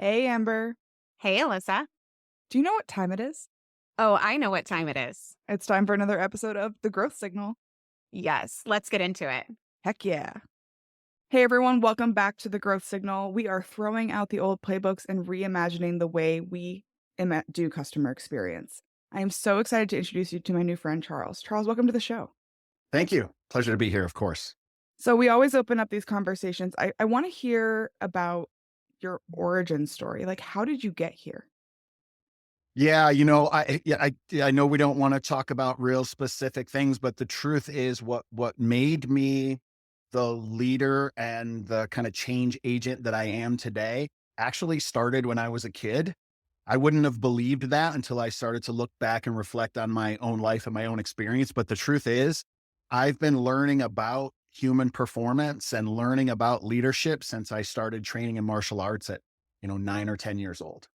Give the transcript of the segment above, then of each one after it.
Hey, Amber. Hey, Alyssa. Do you know what time it is? Oh, I know what time it is. It's time for another episode of The Growth Signal. Yes, let's get into it. Heck yeah. Hey, everyone. Welcome back to The Growth Signal. We are throwing out the old playbooks and reimagining the way we do customer experience. I am so excited to introduce you to my new friend, Charles. Charles, welcome to the show. Thank you. Pleasure to be here, of course. So we always open up these conversations. I want to hear about your origin story. Like, how did you get here? Yeah, I know we don't want to talk about real specific things, but the truth is what made me the leader and the kind of change agent that I am today actually started when I was a kid. I wouldn't have believed that until I started to look back and reflect on my own life and my own experience. But the truth is, I've been learning about human performance and learning about leadership since I started training in martial arts at, 9 or 10 years old.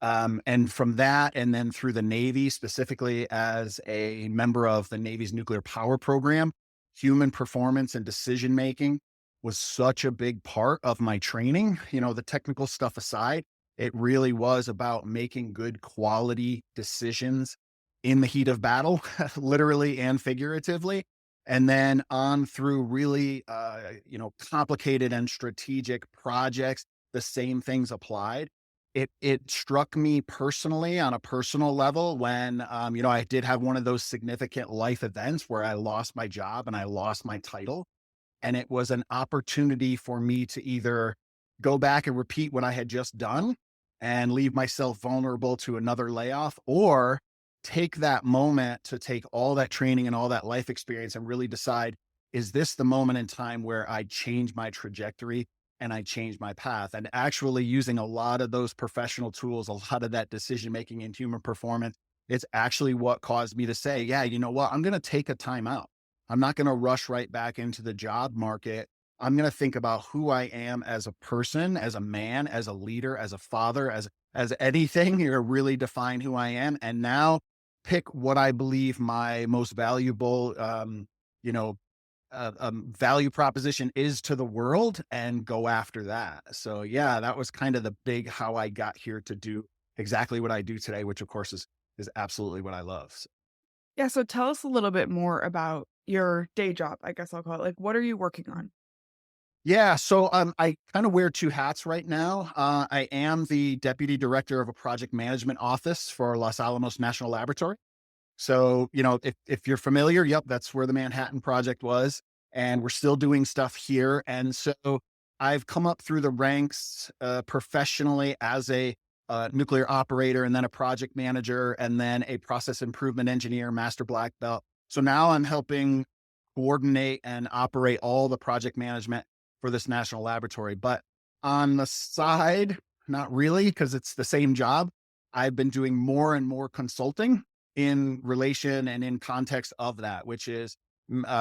And from that, and then through the Navy, specifically as a member of the Navy's nuclear power program, human performance and decision making was such a big part of my training. The technical stuff aside, it really was about making good quality decisions in the heat of battle, literally and figuratively. And then on through really, complicated and strategic projects, the same things applied. It struck me personally on a personal level when, I did have one of those significant life events where I lost my job and I lost my title. And it was an opportunity for me to either go back and repeat what I had just done and leave myself vulnerable to another layoff, or take that moment to take all that training and all that life experience and really decide, is this the moment in time where I change my trajectory and I change my path? And actually using a lot of those professional tools, a lot of that decision making and human performance, it's actually what caused me to say, yeah, you know what? I'm going to take a time out. I'm not going to rush right back into the job market. I'm going to think about who I am as a person, as a man, as a leader, as a father, as anything here, really define who I am. And now pick what I believe my most valuable, value proposition is to the world and go after that. So yeah, that was kind of the big how I got here to do exactly what I do today, which of course is absolutely what I love. So, Yeah, so tell us a little bit more about your day job, I guess I'll call it. Like, what are you working on? yeah, so I kind of wear two hats right now. I am the deputy director of a project management office for Los Alamos National Laboratory. So, if you're familiar, yep, that's where the Manhattan Project was. And we're still doing stuff here. And so I've come up through the ranks professionally as a nuclear operator, and then a project manager, and then a process improvement engineer, master black belt. So now I'm helping coordinate and operate all the project management for this national laboratory. But on the side, not really, because it's the same job. I've been doing more and more consulting in relation and in context of that, which is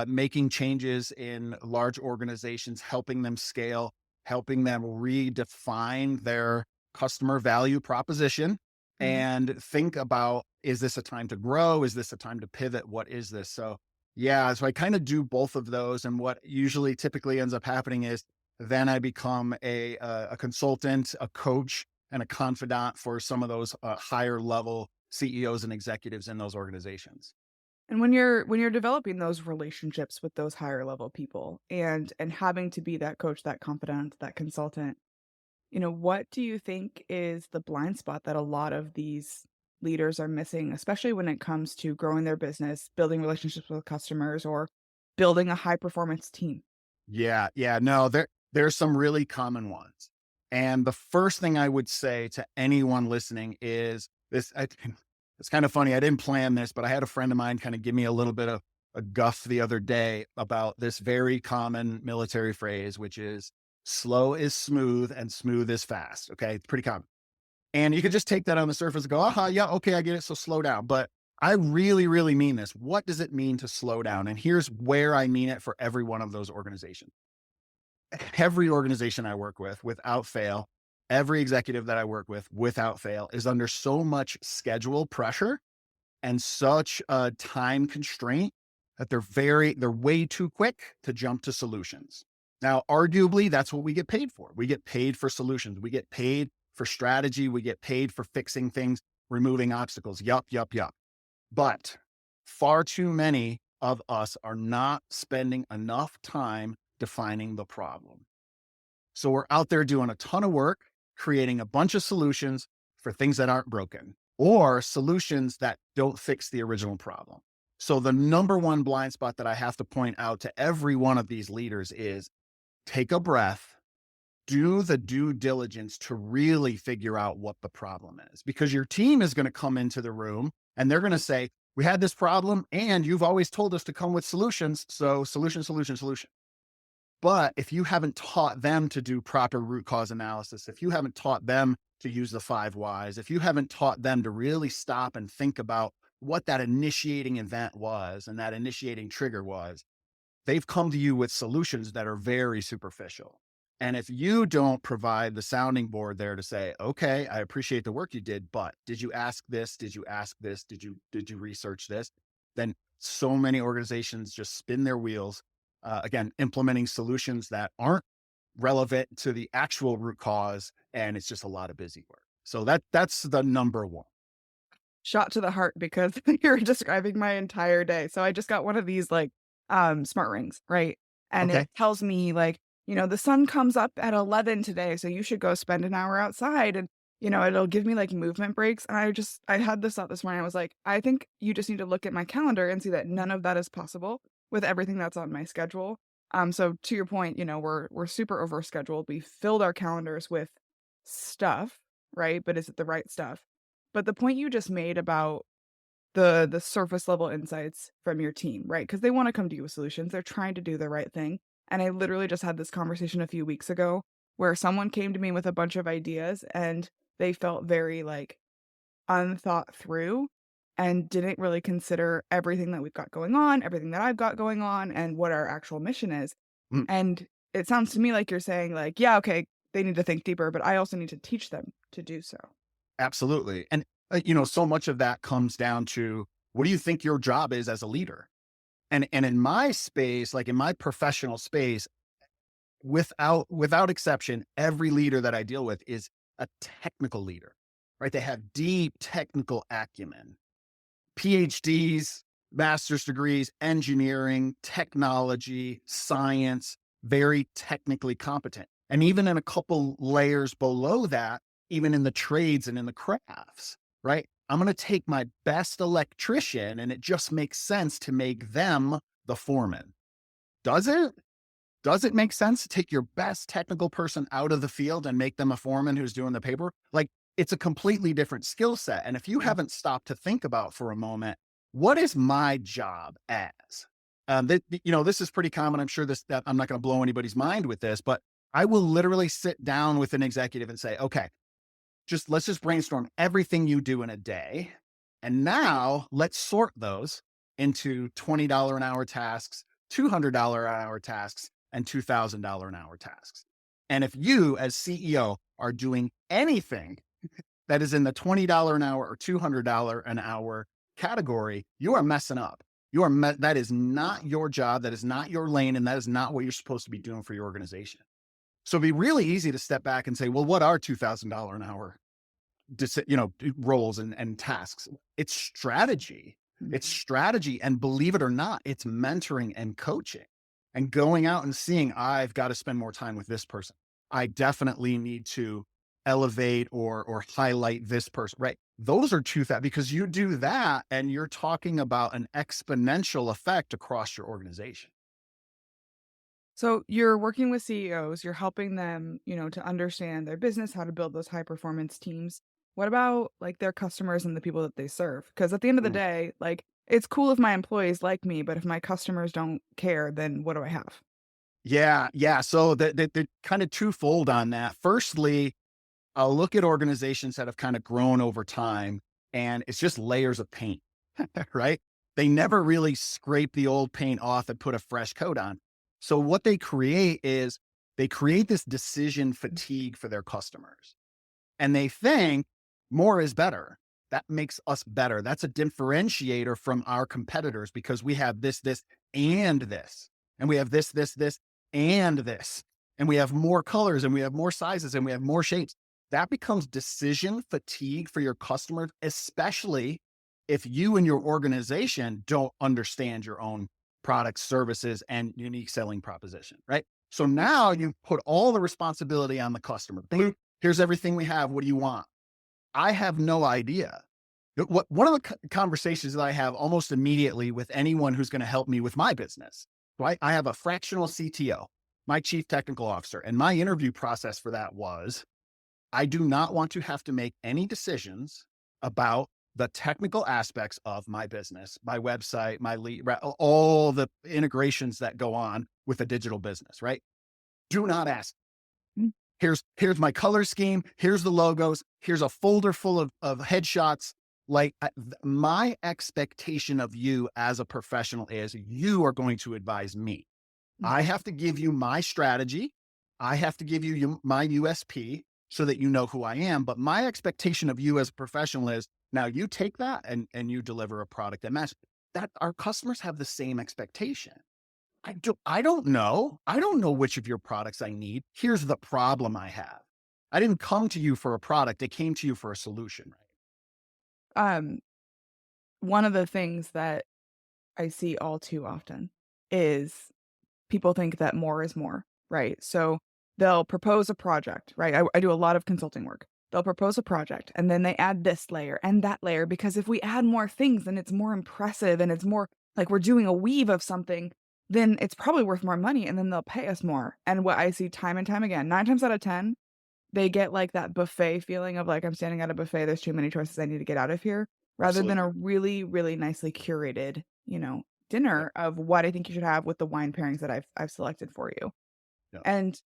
making changes in large organizations, helping them scale, helping them redefine their customer value proposition Mhm. and think about, is this a time to grow? Is this a time to pivot? What is this? So yeah, so I kind of do both of those. And what usually typically ends up happening is then I become a consultant, a coach, and a confidant for some of those higher level CEOs and executives in those organizations. And when you're developing those relationships with those higher level people and having to be that coach, that confidant, that consultant, what do you think is the blind spot that a lot of these leaders are missing, especially when it comes to growing their business, building relationships with customers, or building a high performance team? Yeah, no, there's some really common ones. And the first thing I would say to anyone listening is this. It's kind of funny. I didn't plan this, but I had a friend of mine kind of give me a little bit of a guff the other day about this very common military phrase, which is slow is smooth and smooth is fast. Okay. It's pretty common. And you could just take that on the surface and go, aha, yeah, okay, I get it. So slow down. But I really, really mean this. What does it mean to slow down? And here's where I mean it for every one of those organizations. Every organization I work with, without fail, every executive that I work with, without fail, is under so much schedule pressure and such a time constraint that they're way too quick to jump to solutions. Now, arguably, that's what we get paid for. We get paid for solutions. We get paid for strategy. We get paid for fixing things, removing obstacles. Yup, yup, yup. But far too many of us are not spending enough time defining the problem. So we're out there doing a ton of work, creating a bunch of solutions for things that aren't broken or solutions that don't fix the original problem. So the number one blind spot that I have to point out to every one of these leaders is take a breath, do the due diligence to really figure out what the problem is, because your team is going to come into the room and they're going to say, we had this problem and you've always told us to come with solutions. So solution, solution, solution. But if you haven't taught them to do proper root cause analysis, if you haven't taught them to use the 5 whys, if you haven't taught them to really stop and think about what that initiating event was and that initiating trigger was, they've come to you with solutions that are very superficial. And if you don't provide the sounding board there to say, okay, I appreciate the work you did, but did you ask this? Did you ask this? Did you research this? Then so many organizations just spin their wheels, again, implementing solutions that aren't relevant to the actual root cause. And it's just a lot of busy work. So that's the number one. Shot to the heart because you're describing my entire day. So I just got one of these like smart rings, right? And Okay. it tells me like, the sun comes up at 11 today, so you should go spend an hour outside, and it'll give me like movement breaks. And I had this thought this morning. I was like, I think you just need to look at my calendar and see that none of that is possible with everything that's on my schedule. So to your point, we're super overscheduled. We filled our calendars with stuff, right? But is it the right stuff? But the point you just made about the surface level insights from your team, right? Because they want to come to you with solutions. They're trying to do the right thing. And I literally just had this conversation a few weeks ago where someone came to me with a bunch of ideas and they felt very like unthought through and didn't really consider everything that we've got going on, everything that I've got going on, and what our actual mission is. Mm, And it sounds to me like you're saying like, yeah, okay, they need to think deeper, but I also need to teach them to do so. absolutely. And, so much of that comes down to what do you think your job is as a leader? And in my space, like in my professional space, without exception, every leader that I deal with is a technical leader, right? They have deep technical acumen, PhDs, master's degrees, engineering, technology, science, very technically competent. And even in a couple layers below that, even in the trades and in the crafts, right? I'm going to take my best electrician and it just makes sense to make them the foreman. Does it? Does it make sense to take your best technical person out of the field and make them a foreman who's doing the paper? Like, it's a completely different skill set. And if you haven't stopped to think about for a moment, what is my job as? This is pretty common. I'm sure that I'm not going to blow anybody's mind with this, but I will literally sit down with an executive and say, okay, let's just brainstorm everything you do in a day. And now let's sort those into $20 an hour tasks, $200 an hour tasks, and $2,000 an hour tasks. And if you as CEO are doing anything that is in the $20 an hour or $200 an hour category, you are messing up. That is not your job. That is not your lane. And that is not what you're supposed to be doing for your organization. So it'd be really easy to step back and say, well, what are $2,000 an hour, roles and tasks? It's strategy. It's strategy. And believe it or not, it's mentoring and coaching and going out and seeing, I've got to spend more time with this person. I definitely need to elevate or highlight this person, right? Those are because you do that and you're talking about an exponential effect across your organization. So you're working with CEOs, you're helping them, to understand their business, how to build those high performance teams. What about like their customers and the people that they serve? Because at the end of the day, like it's cool if my employees like me, but if my customers don't care, then what do I have? Yeah. Yeah. So the kind of twofold on that. Firstly, I'll look at organizations that have kind of grown over time and it's just layers of paint, right? They never really scrape the old paint off and put a fresh coat on. So what they create is they create this decision fatigue for their customers and they think more is better. That makes us better. That's a differentiator from our competitors because we have this, and this, and we have this, and this, and we have more colors and we have more sizes and we have more shapes. that becomes decision fatigue for your customers, especially if you and your organization don't understand your own products, services, and unique selling proposition, right? So now you put all the responsibility on the customer. Blue, here's everything we have. What do you want? I have no idea. One of the conversations that I have almost immediately with anyone who's going to help me with my business, right? I have a fractional CTO, my chief technical officer, and my interview process for that was, I do not want to have to make any decisions about the technical aspects of my business, my website, my lead, all the integrations that go on with a digital business, right? Do not ask. Mm. Here's my color scheme. Here's the logos. Here's a folder full of headshots. Like my expectation of you as a professional is you are going to advise me. I have to give you my strategy. I have to give you my USP so that you know who I am. But my expectation of you as a professional is now you take that and you deliver a product that matches. That our customers have the same expectation. I don't know. I don't know which of your products I need. Here's the problem I have. I didn't come to you for a product. I came to you for a solution, Um, one of the things that I see all too often is people think that more is more, right? So they'll propose a project, right? I do a lot of consulting work. They'll propose a project and then they add this layer and that layer because if we add more things, then it's more impressive and it's more like we're doing a weave of something, then it's probably worth more money and then they'll pay us more. And what I see time and time again, 9 times out of 10, they get like that buffet feeling of like, I'm standing at a buffet, there's too many choices, I need to get out of here, rather than Absolutely. a really, really nicely curated, Yep. dinner of what I think you should have with the wine pairings that I've selected for you. Yep. And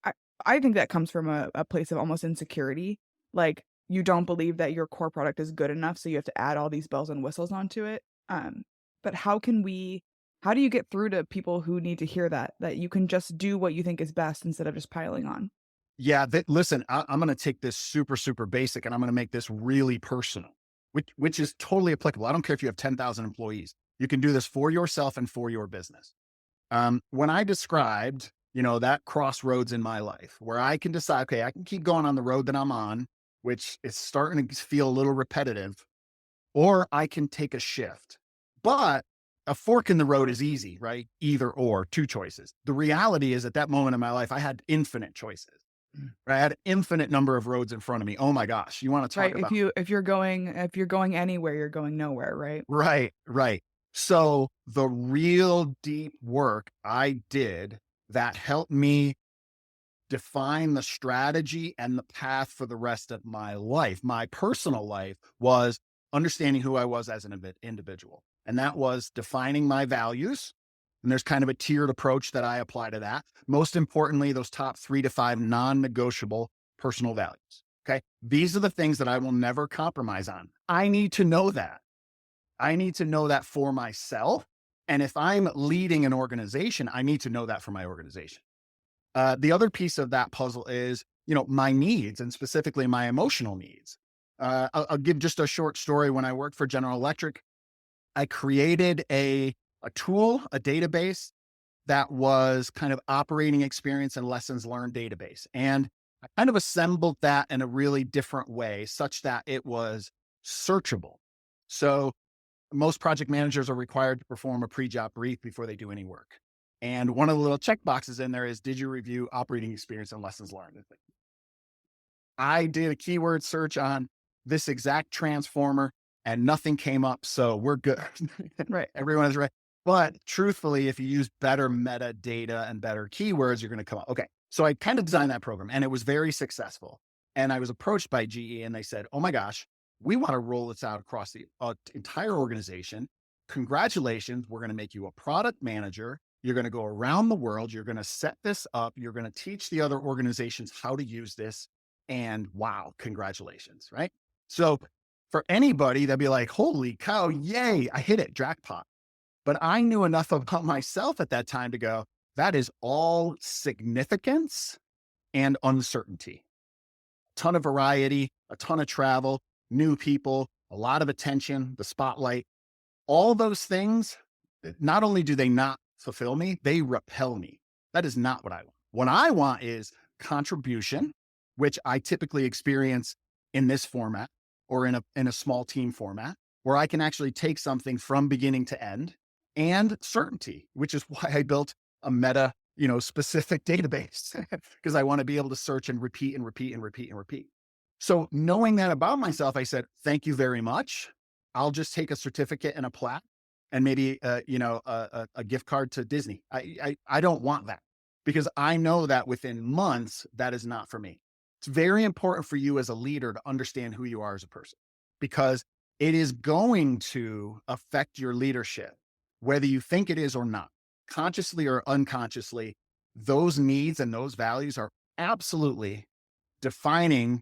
I I think that comes from a place of almost insecurity. Like you don't believe that your core product is good enough, so you have to add all these bells and whistles onto it. But how do you get through to people who need to hear that you can just do what you think is best instead of just piling on? Yeah. Listen, I'm going to take this super, super basic and I'm going to make this really personal, which is totally applicable. I don't care if you have 10,000 employees. You can do this for yourself and for your business. When I described, that crossroads in my life where I can decide, okay, I can keep going on the road that I'm on, which is starting to feel a little repetitive, or I can take a shift. But a fork in the road is easy, right? Either or, two choices. The reality is at that moment in my life, I had infinite choices. Right? I had an infinite number of roads in front of me. Oh my gosh. You want to Right, talk about if you're going anywhere, you're going nowhere, right? right, right. So the real deep work I did that helped me define the strategy and the path for the rest of my life, my personal life, was understanding who I was as an individual. And that was defining my values. And there's kind of a tiered approach that I apply to that. Most importantly, those top 3 to 5 non-negotiable personal values. Okay. These are the things that I will never compromise on. I need to know that. I need to know that for myself. And if I'm leading an organization, I need to know that for my organization. The other piece of that puzzle is, my needs and specifically my emotional needs. I'll give just a short story. When I worked for General Electric, I created a tool, a database that was kind of operating experience and lessons learned database. And I kind of assembled that in a really different way such that it was searchable. So most project managers are required to perform a pre-job brief before they do any work. And one of the little check boxes in there is, did you review operating experience and lessons learned? I did a keyword search on this exact transformer and nothing came up. So we're good. Right. Everyone is right. But truthfully, if you use better metadata and better keywords, you're going to come up. Okay. So I kind of designed that program and it was very successful. And I was approached by GE and they said, oh my gosh, we want to roll this out across the entire organization. Congratulations. We're going to make you a product manager. You're going to go around the world. You're going to set this up. You're going to teach the other organizations how to use this. And wow, congratulations. Right. So for anybody, they'd be like, holy cow, yay, I hit it, jackpot. But I knew enough about myself at that time to go, that is all significance and uncertainty. A ton of variety, a ton of travel, new people, a lot of attention, the spotlight, all those things. Not only do they not fulfill me, they repel me. That is not what I want. What I want is contribution which I typically experience in this format or in a small team format, where I can actually take something from beginning to end, and certainty, which is why I built a meta, specific database because I want to be able to search and repeat and repeat and repeat and repeat. So knowing that about myself, I said, thank you very much. I'll just take a certificate and a plaque and maybe, a gift card to Disney. I don't want that, because I know that within months, that is not for me. It's very important for you as a leader to understand who you are as a person, because it is going to affect your leadership, whether you think it is or not, consciously or unconsciously. Those needs and those values are absolutely defining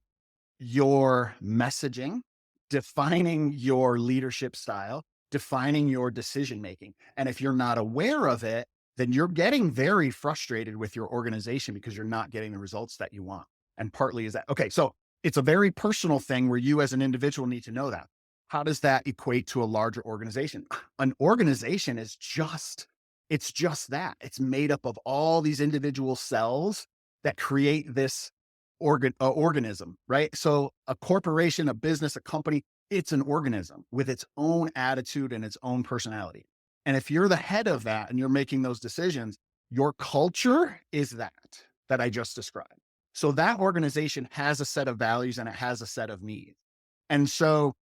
your messaging, defining your leadership style, defining your decision making. And if you're not aware of it, then you're getting very frustrated with your organization because you're not getting the results that you want. And partly is that, okay, so it's a very personal thing where you as an individual need to know that. How does that equate to a larger organization? An organization is it's just that. It's made up of all these individual cells that create this organism, right? So a corporation, a business, a company, it's an organism with its own attitude and its own personality. And if you're the head of that and you're making those decisions, your culture is that I just described. So that organization has a set of values and it has a set of needs. And so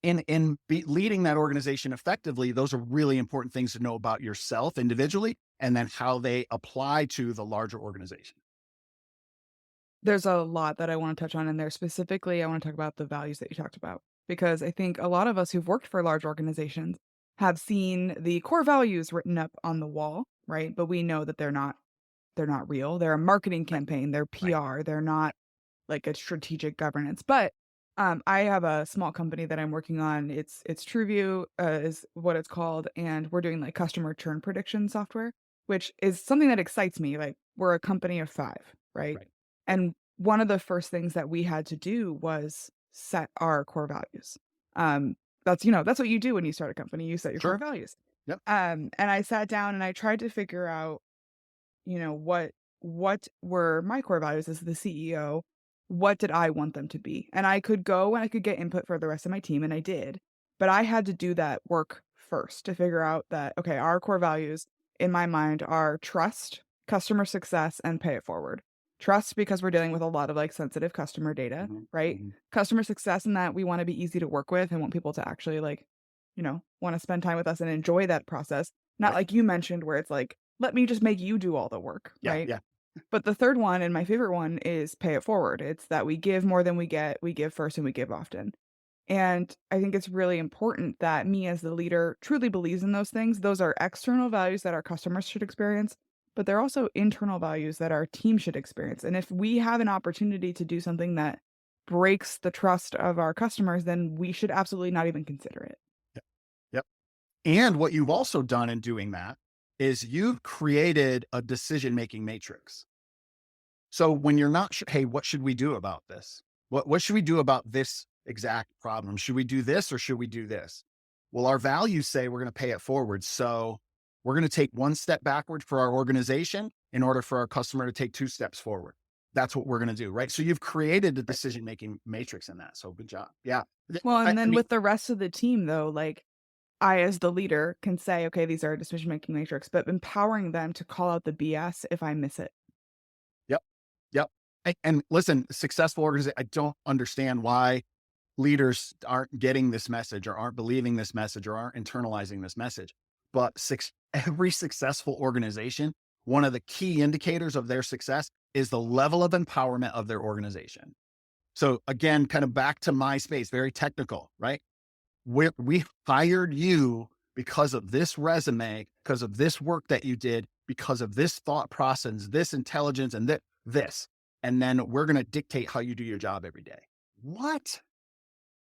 leading that organization effectively, those are really important things to know about yourself individually, and then how they apply to the larger organization. There's a lot that I wanna touch on in there. Specifically, I wanna talk about the values that you talked about, because I think a lot of us who've worked for large organizations have seen the core values written up on the wall, right? But we know that they're not real. They're a marketing Right. campaign, they're Right. PR, they're not like a strategic governance. But I have a small company that I'm working on. It's TrueView, is what it's called, and we're doing like customer churn prediction software, which is something that excites me. Like, we're a company of 5, right? Right. And one of the first things that we had to do was set our core values. Um, that's what you do when you start a company. You set your core Sure. values. Yep. And I sat down and I tried to figure out, what were my core values as the CEO? What did I want them to be? And I could go and I could get input for the rest of my team, and I did. But I had to do that work first to figure out that, okay, our core values in my mind are trust, customer success, and pay it forward. Trust, because we're dealing with a lot of like sensitive customer data, Mhm. right? Mhm. Customer success, in that we want to be easy to work with and want people to actually like, want to spend time with us and enjoy that process. Not Right. like you mentioned, where it's like, let me just make you do all the work, Yeah. right? Yeah. But the third one, and my favorite one, is pay it forward. It's that we give more than we get, we give first, and we give often. And I think it's really important that me as the leader truly believes in those things. Those are external values that our customers should experience, but they're also internal values that our team should experience. And if we have an opportunity to do something that breaks the trust of our customers, then we should absolutely not even consider it. Yep. Yep. And what you've also done in doing that is you've created a decision-making matrix. So when you're not sure, hey, what should we do about this? What should we do about this exact problem? Should we do this or should we do this? Well, our values say we're going to pay it forward. So we're going to take one step backward for our organization in order for our customer to take 2 steps forward. That's what we're going to do, right? So you've created a decision-making matrix in that. So good job. Yeah. Well, I, and I then mean, with the rest of the team, though, like, I, as the leader, can say, okay, these are decision making matrix, but empowering them to call out the BS if I miss it. yep. Yep. And listen, successful organization, I don't understand why leaders aren't getting this message or aren't believing this message or aren't internalizing this message. But every successful organization, one of the key indicators of their success is the level of empowerment of their organization. So again, kind of back to my space, very technical, right? We hired you because of this resume, because of this work that you did, because of this thought process, this intelligence, and this. And then we're going to dictate how you do your job every day. What?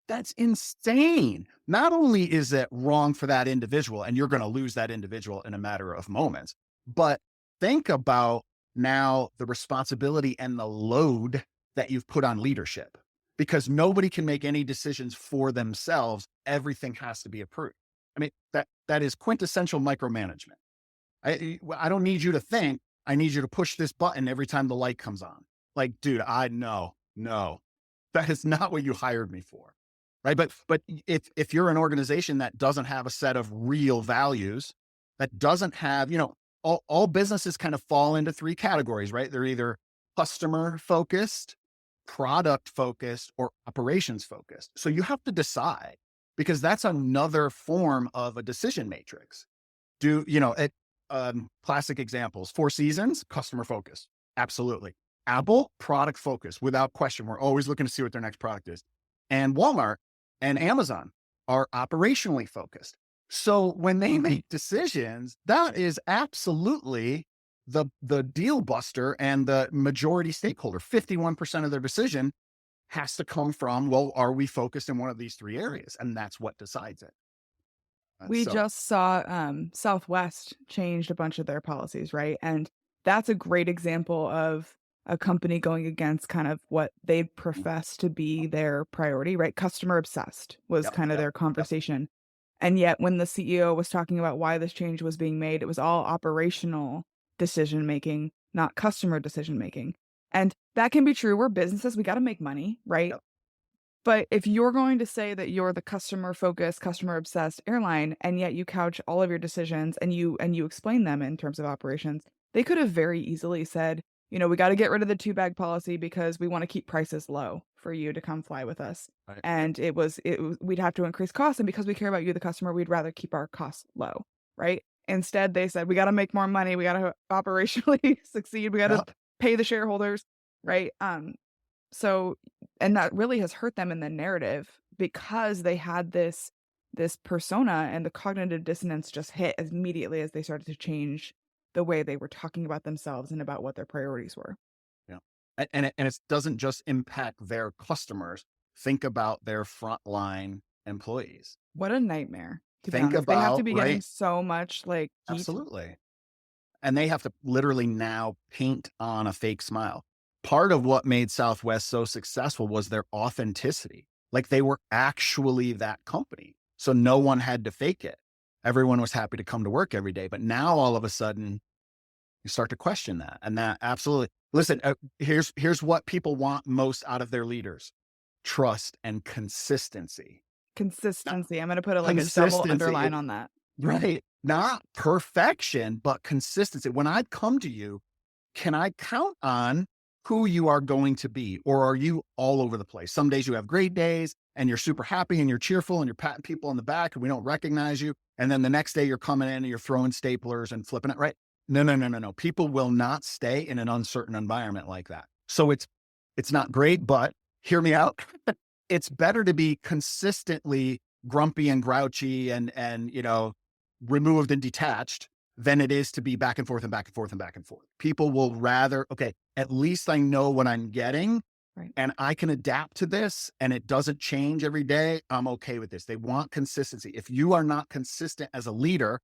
That's insane. Not only is it wrong for that individual, and you're going to lose that individual in a matter of moments, but think about now the responsibility and the load that you've put on leadership, because nobody can make any decisions for themselves. Everything has to be approved. I mean, that is quintessential micromanagement. I don't need you to think. I need you to push this button every time the light comes on. Like, dude, I know, no, that is not what you hired me for. Right. But if you're an organization that doesn't have a set of real values, that doesn't have, all businesses kind of fall into three categories, right? They're either customer focused, product focused, or operations focused. So you have to decide, because that's another form of a decision matrix. Classic examples: Four Seasons, customer focused. Absolutely. Apple, product focused, without question. We're always looking to see what their next product is. And Walmart and Amazon are operationally focused. So when they make decisions, that is absolutely the deal buster and the majority stakeholder. 51% of their decision has to come from, well, are we focused in one of these three areas? And that's what decides it. We So, just saw Southwest changed a bunch of their policies, right? And that's a great example of a company going against kind of what they profess to be their priority, right? Customer obsessed was yep, kind of yep, their yep. conversation. And yet when the CEO was talking about why this change was being made, it was all operational decision making, not customer decision making. And that can be true. We're businesses, we got to make money, right? Yep. But if you're going to say that you're the customer focused, customer obsessed airline, and yet you couch all of your decisions and you explain them in terms of operations, they could have very easily said, we got to get rid of the two bag policy because we want to keep prices low for you to come fly with us. Right. And we'd have to increase costs. And because we care about you, the customer, we'd rather keep our costs low. Right. Instead, they said, we got to make more money. We got to operationally succeed. We got to Yep. pay the shareholders. Right. So, and that really has hurt them in the narrative because they had this persona, and the cognitive dissonance just hit as immediately as they started to change the way they were talking about themselves and about what their priorities were. Yeah. And it doesn't just impact their customers. Think about their frontline employees. What a nightmare, to be Think honest. They have to about, be getting right? so much like heat. Absolutely. And they have to literally now paint on a fake smile. Part of what made Southwest so successful was their authenticity. Like, they were actually that company. So no one had to fake it. Everyone was happy to come to work every day. But now all of a sudden you start to question that. And that absolutely, listen, here's what people want most out of their leaders: trust and consistency. Not Consistency. I'm gonna put like a double consistency. underline on that. Right. Not perfection, but consistency. When I come to you, can I count on who you are going to be? Or are you all over the place? Some days you have great days and you're super happy and you're cheerful and you're patting people on the back and we don't recognize you. And then the next day you're coming in and you're throwing staplers and flipping it, right? No, no, no, no, no. People will not stay in an uncertain environment like that. So it's not great, but hear me out. It's better to be consistently grumpy and grouchy and removed and detached than it is to be back and forth and back and forth and back and forth. People will rather, okay, at least I know what I'm getting, Right. and I can adapt to this and it doesn't change every day. I'm okay with this. They want consistency. If you are not consistent as a leader,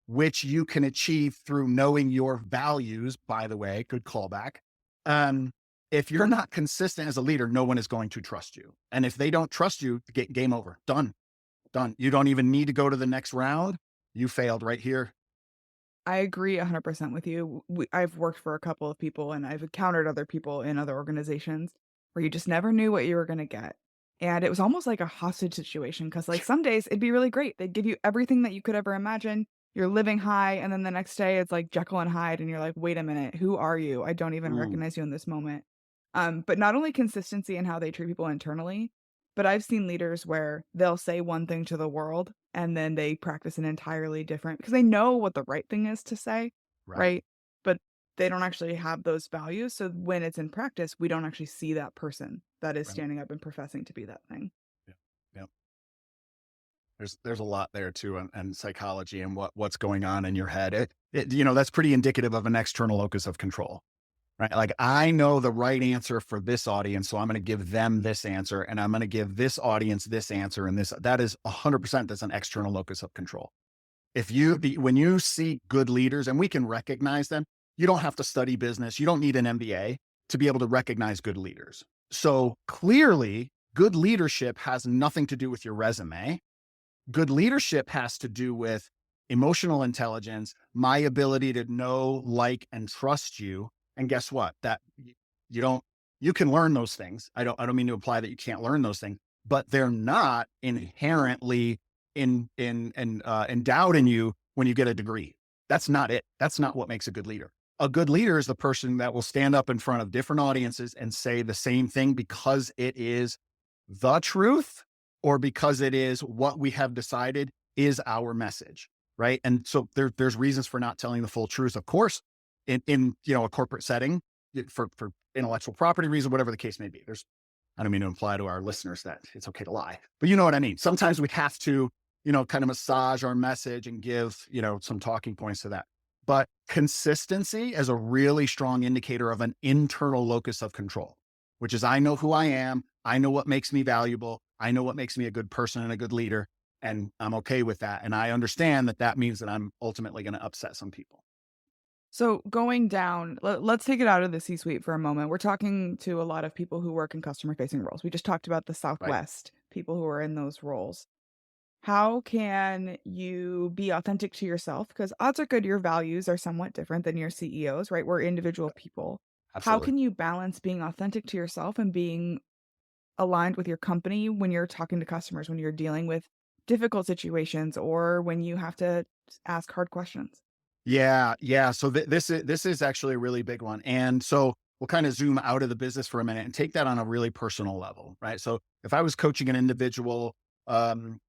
which you can achieve through knowing your values, by the way, good callback. If you're not consistent as a leader, no one is going to trust you. And if they don't trust you, game over. Done. You don't even need to go to the next round. You failed right here. I agree 100% with you. I've worked for a couple of people and I've encountered other people in other organizations where you just never knew what you were going to get. And it was almost like a hostage situation because, like, some days it'd be really great. They'd give you everything that you could ever imagine. You're living high. And then the next day it's like Jekyll and Hyde. And you're like, wait a minute, who are you? I don't even Mm, recognize you in this moment. But not only consistency in how they treat people internally, but I've seen leaders where they'll say one thing to the world and then they practice an entirely different, because they know what the right thing is to say, right. right? But they don't actually have those values. So when it's in practice, we don't actually see that person that is Right. standing up and professing to be that thing. Yeah. Yeah. There's a lot there too, and psychology and what's going on in your head. That's pretty indicative of an external locus of control. Right. Like, I know the right answer for this audience. So I'm going to give them this answer, and I'm going to give this audience this answer. And that is 100%. That's an external locus of control. When you see good leaders, and we can recognize them, you don't have to study business. You don't need an MBA to be able to recognize good leaders. So clearly, good leadership has nothing to do with your resume. Good leadership has to do with emotional intelligence, my ability to know, like, and trust you. And guess what? That you don't You can learn those things. I don't mean to imply that you can't learn those things, but they're not inherently endowed in you when you get a degree. That's not it. That's not what makes a good leader. A good leader is the person that will stand up in front of different audiences and say the same thing because it is the truth or because it is what we have decided is our message. Right. And so there's reasons for not telling the full truth, of course, in a corporate setting for intellectual property reason, whatever the case may be. I don't mean to imply to our listeners that it's okay to lie, but you know what I mean? Sometimes we have to, kind of massage our message and give, some talking points to that. But consistency is a really strong indicator of an internal locus of control, which is I know who I am. I know what makes me valuable. I know what makes me a good person and a good leader. And I'm okay with that. And I understand that means that I'm ultimately going to upset some people. So going down, let's take it out of the C-suite for a moment. We're talking to a lot of people who work in customer-facing roles. We just talked about the Right. Southwest, people who are in those roles. How can you be authentic to yourself? Because odds are good your values are somewhat different than your CEOs, right? We're individual people. How Absolutely. can you balance being authentic to yourself and being aligned with your company when you're talking to customers, when you're dealing with difficult situations, or when you have to ask hard questions? Yeah, yeah. So this is actually a really big one, and so we'll kind of zoom out of the business for a minute and take that on a really personal level, right? So if I was coaching an individual, and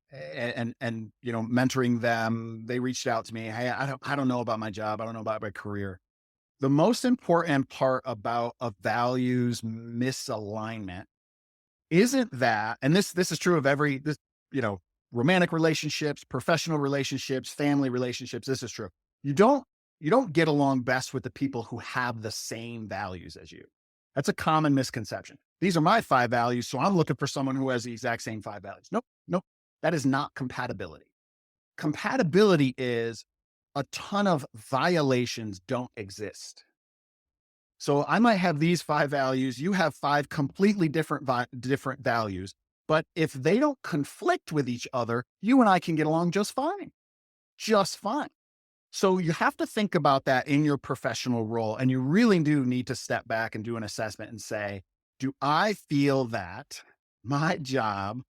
mentoring them, they reached out to me, hey, I don't know about my job, I don't know about my career. The most important part about a values misalignment isn't that, and this is true of you know, romantic relationships, professional relationships, family relationships. This is true. You don't you don't get along best with the people who have the same values as you. That's a common misconception. These are my 5 values, so I'm looking for someone who has the exact same 5 values. Nope, nope. That is not compatibility. Compatibility is a ton of violations don't exist. So I might have these 5 values. You have 5 completely different values. But if they don't conflict with each other, you and I can get along just fine, just fine. So you have to think about that in your professional role. And you really do need to step back and do an assessment and say, do I feel that my job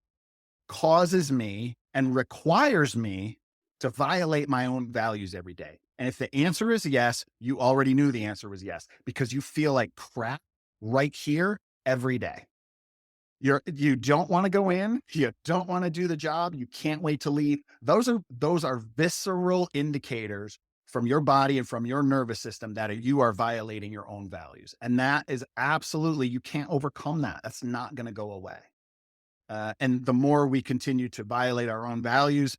causes me and requires me to violate my own values every day? And if the answer is yes, you already knew the answer was yes, because you feel like crap right here every day. You don't want to go in, you don't want to do the job, you can't wait to leave. Those are visceral indicators from your body and from your nervous system that you are violating your own values. And that is absolutely, you can't overcome that. That's not going to go away. And the more we continue to violate our own values,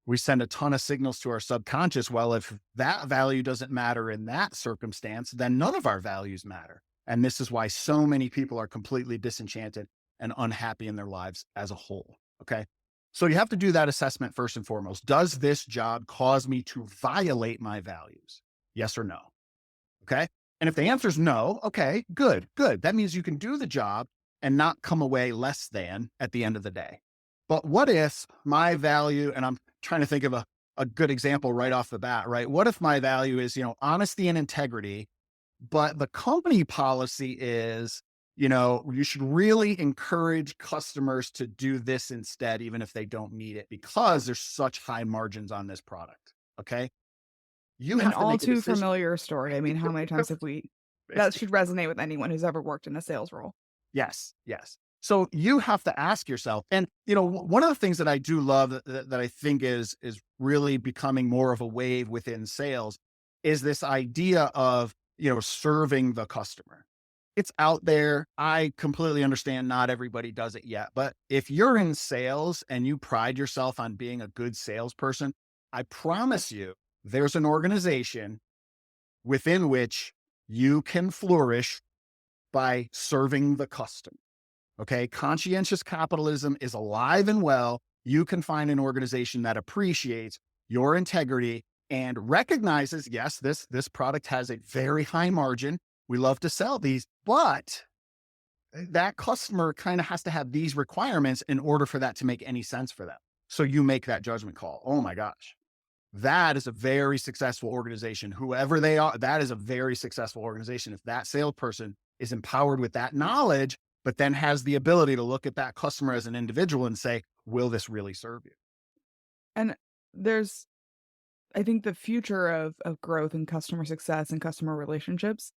we send a ton of signals to our subconscious. Well, if that value doesn't matter in that circumstance, then none of our values matter. And this is why so many people are completely disenchanted and unhappy in their lives as a whole. Okay. So you have to do that assessment first and foremost. Does this job cause me to violate my values? Yes or no? Okay. And if the answer is no, okay, good, good. That means you can do the job and not come away less than at the end of the day. But what if my value, and I'm trying to think of a good example right off the bat, right? What if my value is, honesty and integrity, but the company policy is, you should really encourage customers to do this instead, even if they don't need it, because there's such high margins on this product. Okay. You An have to all make a too decision. familiar story. I mean, how many times have we that should resonate with anyone who's ever worked in a sales role. Yes, yes. So you have to ask yourself, and one of the things that I do love that I think is really becoming more of a wave within sales is this idea of serving the customer. It's out there. I completely understand not everybody does it yet, but if you're in sales and you pride yourself on being a good salesperson, I promise you, there's an organization within which you can flourish by serving the customer. Okay. Conscientious capitalism is alive and well. You can find an organization that appreciates your integrity and recognizes, yes, this product has a very high margin. We love to sell these, but that customer kind of has to have these requirements in order for that to make any sense for them. So you make that judgment call. Oh my gosh. That is a very successful organization. Whoever they are, that is a very successful organization. If that salesperson is empowered with that knowledge, but then has the ability to look at that customer as an individual and say, will this really serve you? And there's I think the future of growth and customer success and customer relationships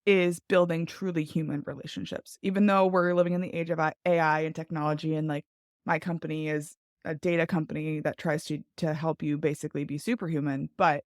is building truly human relationships. Even though we're living in the age of AI and technology, and like my company is a data company that tries to help you basically be superhuman, but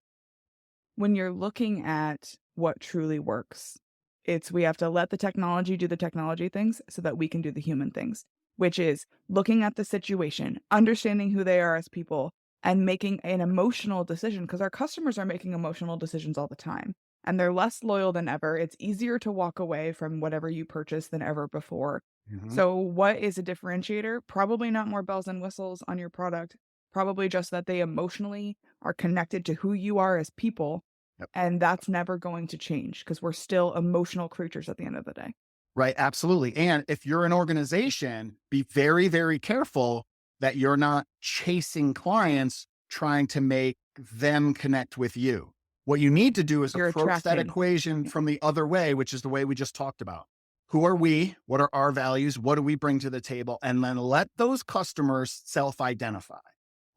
when you're looking at what truly works, it's we have to let the technology do the technology things so that we can do the human things, which is looking at the situation, understanding who they are as people, and making an emotional decision because our customers are making emotional decisions all the time and they're less loyal than ever. It's easier to walk away from whatever you purchase than ever before. Mhm. So, what is a differentiator? Probably not more bells and whistles on your product, probably just that they emotionally are connected to who you are as people, Yep. and that's never going to change because we're still emotional creatures at the end of the day. Right. Absolutely. And if you're an organization, be very, very careful that you're not chasing clients trying to make them connect with you. What you need to do is You're approach that attracting. equation Yeah. from the other way, which is the way we just talked about. Who are we? What are our values? What do we bring to the table? And then let those customers self identify.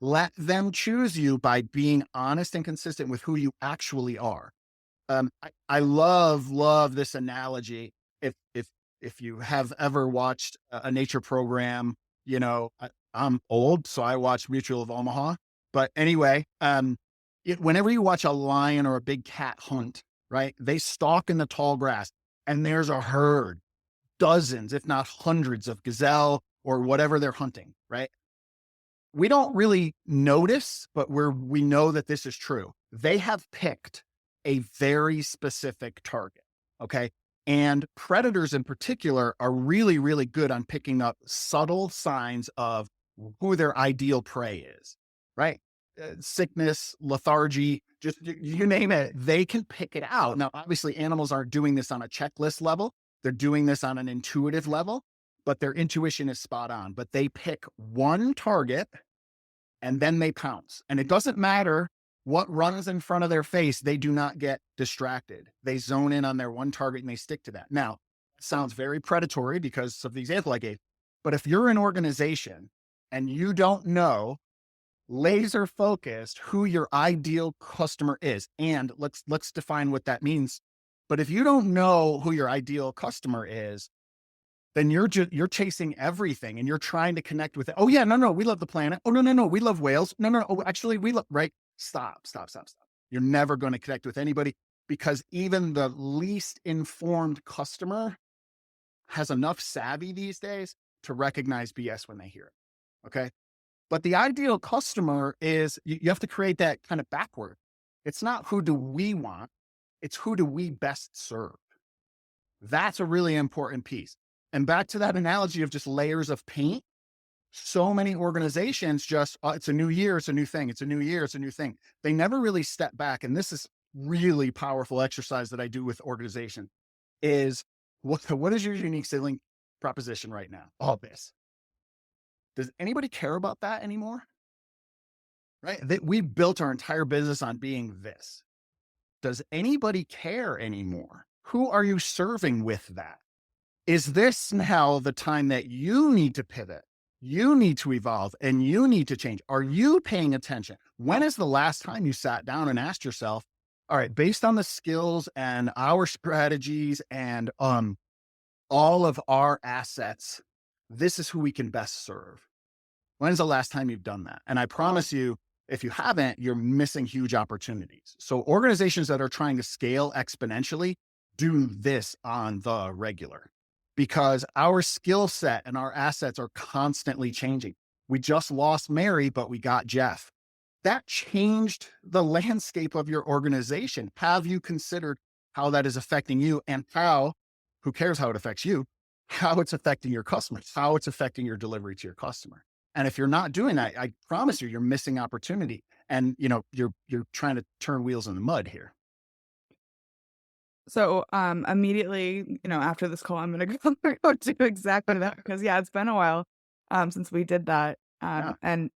Let them choose you by being honest and consistent with who you actually are. I love this analogy. If if if you have ever watched a nature program, I'm old, so I watched Mutual of Omaha. But anyway, whenever you watch a lion or a big cat hunt, right? They stalk in the tall grass, and there's a herd, dozens, if not hundreds, of gazelle or whatever they're hunting, right? We don't really notice, but we know that this is true. They have picked a very specific target. Okay. And predators in particular are really, really good on picking up subtle signs of who their ideal prey is, right? Sickness, lethargy, just you name it, they can pick it out. Now, obviously, animals aren't doing this on a checklist level, they're doing this on an intuitive level, but their intuition is spot on. But they pick one target and then they pounce. And it doesn't matter what runs in front of their face, they do not get distracted. They zone in on their one target and they stick to that. Now, it sounds very predatory because of the example I gave. But if you're an organization and you don't know laser focused who your ideal customer is, and let's define what that means. But if you don't know who your ideal customer is, then you're chasing everything and you're trying to connect with it. Oh yeah, no, we love the planet. Oh no, we love whales. No. Oh, actually, we love right. Stop. You're never going to connect with anybody because even the least informed customer has enough savvy these days to recognize BS when they hear it. Okay. But the ideal customer is you have to create that kind of backward. It's not who do we want, it's who do we best serve. That's a really important piece. And back to that analogy of just layers of paint, so many organizations just, it's a new year, it's a new thing. It's a new year, it's a new thing. They never really step back. And this is really powerful exercise that I do with organization is what is your unique selling proposition right now? All this. Does anybody care about that anymore? Right? We built our entire business on being this. Does anybody care anymore? Who are you serving with that? Is this now the time that you need to pivot? You need to evolve and you need to change. Are you paying attention? When is the last time you sat down and asked yourself, all right, based on the skills and our strategies and all of our assets, this is who we can best serve. When's the last time you've done that? And I promise you, if you haven't, you're missing huge opportunities. So organizations that are trying to scale exponentially do this on the regular because our skill set and our assets are constantly changing. We just lost Mary, but we got Jeff. That changed the landscape of your organization. Have you considered how that is affecting you and who cares how it affects you, how it's affecting your customers, how it's affecting your delivery to your customer? And if you're not doing that, I promise you're missing opportunity. And you're trying to turn wheels in the mud here. So, immediately, after this call, I'm gonna go do exactly that because yeah, it's been a while, since we did that. Yeah. And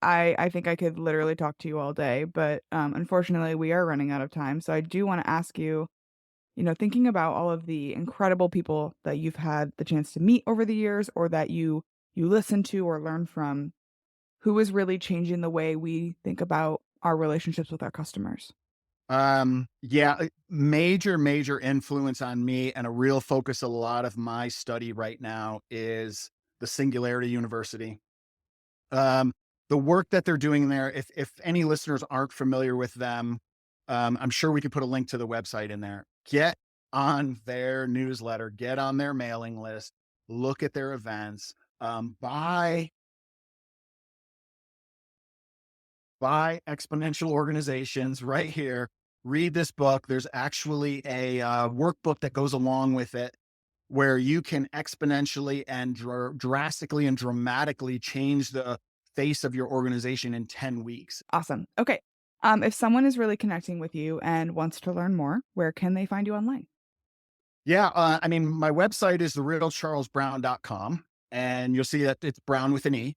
I think I could literally talk to you all day, but unfortunately, we are running out of time. So I do want to ask you, Thinking about all of the incredible people that you've had the chance to meet over the years or that you listen to or learn from, who is really changing the way we think about our relationships with our customers? Major influence on me and a real focus. A lot of my study right now is the Singularity University. Um, the work that they're doing there, if any listeners aren't familiar with them, I'm sure we could put a link to the website in there. Get on their newsletter, get on their mailing list, look at their events, buy exponential organizations right here. Read this book. There's actually a workbook that goes along with it where you can exponentially and drastically and dramatically change the face of your organization in 10 weeks. Awesome. Okay. If someone is really connecting with you and wants to learn more, where can they find you online? Yeah. My website is therealcharlesbrowne.com, and you'll see that it's Brown with an E.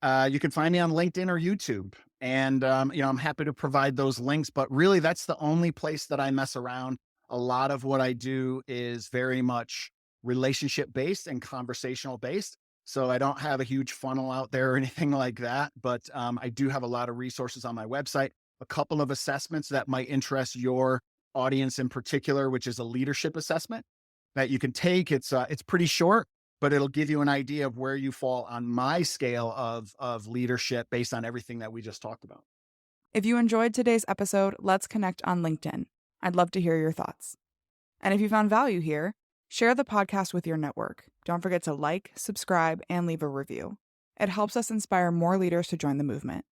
You can find me on LinkedIn or YouTube. And, I'm happy to provide those links, but really that's the only place that I mess around. A lot of what I do is very much relationship based and conversational based. So I don't have a huge funnel out there or anything like that, but I do have a lot of resources on my website, a couple of assessments that might interest your audience in particular, which is a leadership assessment that you can take. It's pretty short, but it'll give you an idea of where you fall on my scale of leadership based on everything that we just talked about. If you enjoyed today's episode, let's connect on LinkedIn. I'd love to hear your thoughts. And if you found value here, share the podcast with your network. Don't forget to like, subscribe, and leave a review. It helps us inspire more leaders to join the movement.